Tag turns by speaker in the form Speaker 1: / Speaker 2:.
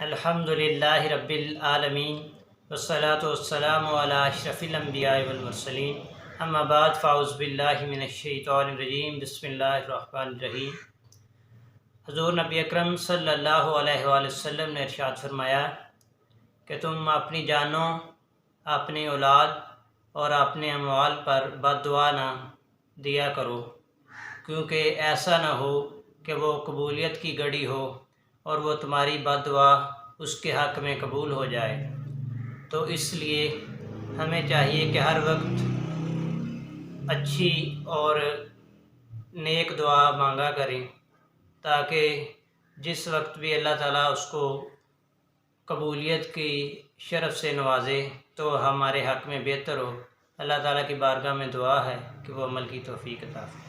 Speaker 1: الحمد للہ رب العالمین والصلاة والسلام علی اشرف الانبیاء والمرسلین اما بعد فاعوذ باللہ من الشیطان الرجیم بسم اللہ الرحمن الرحیم۔ حضور نبی اکرم صلی اللہ علیہ وآلہ وسلم نے ارشاد فرمایا کہ تم اپنی جانوں، اپنی اولاد اور اپنے اموال پر بد دعا نہ دیا کرو، کیونکہ ایسا نہ ہو کہ وہ قبولیت کی گھڑی ہو اور وہ تمہاری بد دعا اس کے حق میں قبول ہو جائے۔ تو اس لیے ہمیں چاہیے کہ ہر وقت اچھی اور نیک دعا مانگا کریں، تاکہ جس وقت بھی اللہ تعالیٰ اس کو قبولیت کی شرف سے نوازے تو ہمارے حق میں بہتر ہو۔ اللہ تعالیٰ کی بارگاہ میں دعا ہے کہ وہ عمل کی توفیق عطا فرمائے۔